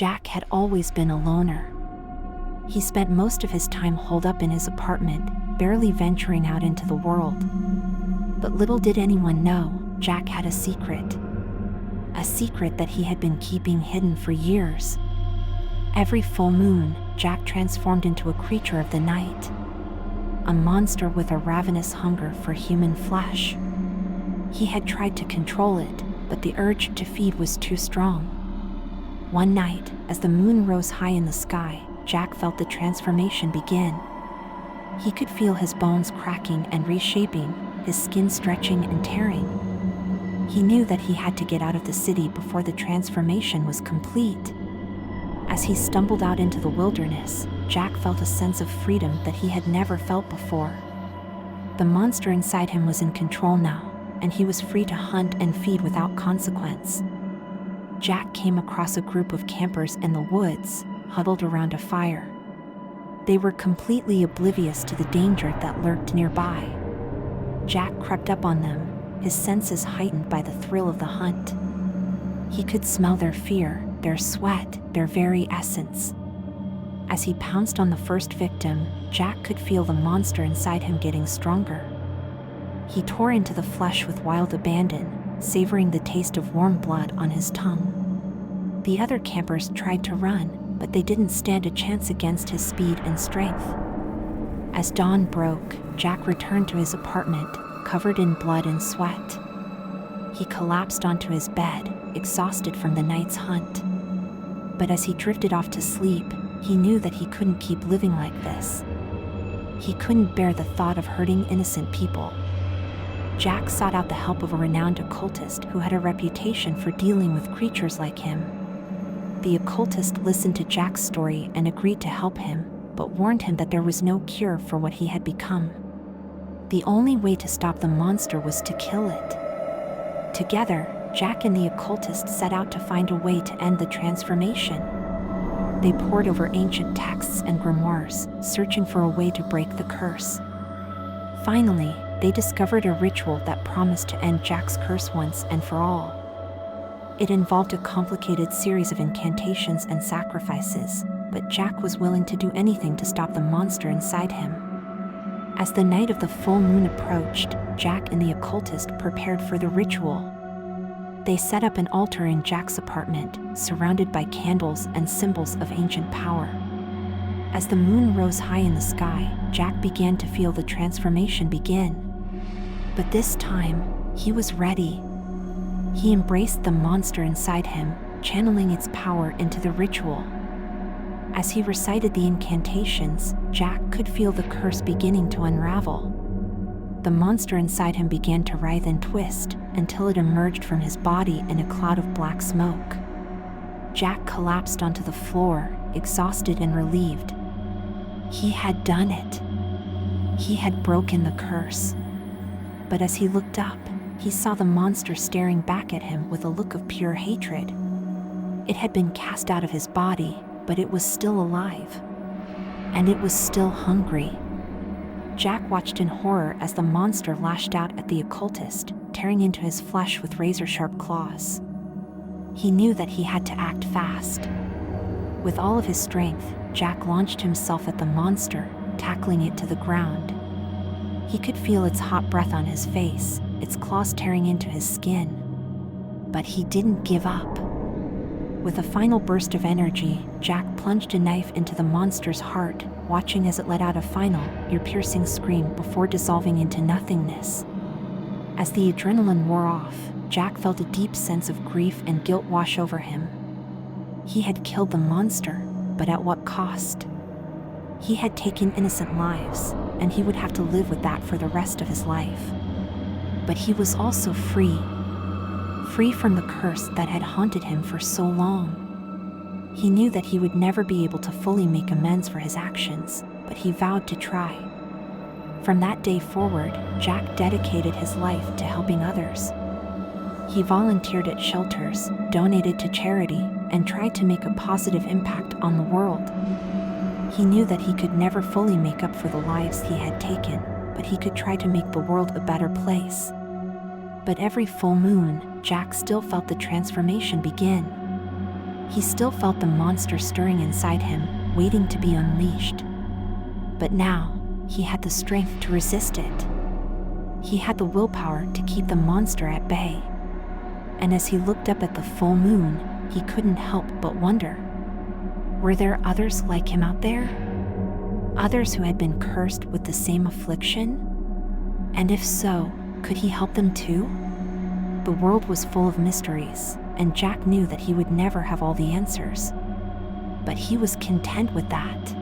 Jack had always been a loner. He spent most of his time holed up in his apartment, barely venturing out into the world. But little did anyone know, Jack had a secret. A secret that he had been keeping hidden for years. Every full moon, Jack transformed into a creature of the night. A monster with a ravenous hunger for human flesh. He had tried to control it, but the urge to feed was too strong. One night, as the moon rose high in the sky, Jack felt the transformation begin. He could feel his bones cracking and reshaping, his skin stretching and tearing. He knew that he had to get out of the city before the transformation was complete. As he stumbled out into the wilderness, Jack felt a sense of freedom that he had never felt before. The monster inside him was in control now, and he was free to hunt and feed without consequence. Jack came across a group of campers in the woods, huddled around a fire. They were completely oblivious to the danger that lurked nearby. Jack crept up on them, his senses heightened by the thrill of the hunt. He could smell their fear, their sweat, their very essence. As he pounced on the first victim, Jack could feel the monster inside him getting stronger. He tore into the flesh with wild abandon, savoring the taste of warm blood on his tongue. The other campers tried to run, but they didn't stand a chance against his speed and strength. As dawn broke, Jack returned to his apartment, covered in blood and sweat. He collapsed onto his bed, exhausted from the night's hunt. But as he drifted off to sleep, he knew that he couldn't keep living like this. He couldn't bear the thought of hurting innocent people. Jack sought out the help of a renowned occultist who had a reputation for dealing with creatures like him. The occultist listened to Jack's story and agreed to help him, but warned him that there was no cure for what he had become. The only way to stop the monster was to kill it. Together, Jack and the occultist set out to find a way to end the transformation. They pored over ancient texts and grimoires, searching for a way to break the curse. Finally, they discovered a ritual that promised to end Jack's curse once and for all. It involved a complicated series of incantations and sacrifices, but Jack was willing to do anything to stop the monster inside him. As the night of the full moon approached, Jack and the occultist prepared for the ritual. They set up an altar in Jack's apartment, surrounded by candles and symbols of ancient power. As the moon rose high in the sky, Jack began to feel the transformation begin. But this time, he was ready. He embraced the monster inside him, channeling its power into the ritual. As he recited the incantations, Jack could feel the curse beginning to unravel. The monster inside him began to writhe and twist, until it emerged from his body in a cloud of black smoke. Jack collapsed onto the floor, exhausted and relieved. He had done it. He had broken the curse. But as he looked up, he saw the monster staring back at him with a look of pure hatred. It had been cast out of his body, but it was still alive. And it was still hungry. Jack watched in horror as the monster lashed out at the occultist, tearing into his flesh with razor-sharp claws. He knew that he had to act fast. With all of his strength, Jack launched himself at the monster, tackling it to the ground. He could feel its hot breath on his face, its claws tearing into his skin. But he didn't give up. With a final burst of energy, Jack plunged a knife into the monster's heart, watching as it let out a final, ear-piercing scream before dissolving into nothingness. As the adrenaline wore off, Jack felt a deep sense of grief and guilt wash over him. He had killed the monster, but at what cost? He had taken innocent lives, and he would have to live with that for the rest of his life. But he was also free. Free from the curse that had haunted him for so long. He knew that he would never be able to fully make amends for his actions, but he vowed to try. From that day forward, Jack dedicated his life to helping others. He volunteered at shelters, donated to charity, and tried to make a positive impact on the world. He knew that he could never fully make up for the lives he had taken, but he could try to make the world a better place. But every full moon, Jack still felt the transformation begin. He still felt the monster stirring inside him, waiting to be unleashed. But now, he had the strength to resist it. He had the willpower to keep the monster at bay. And as he looked up at the full moon, he couldn't help but wonder, were there others like him out there? Others who had been cursed with the same affliction? And if so, could he help them too? The world was full of mysteries, and Jack knew that he would never have all the answers. But he was content with that.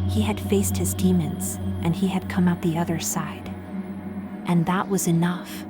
He had faced his demons, and he had come out the other side. And that was enough.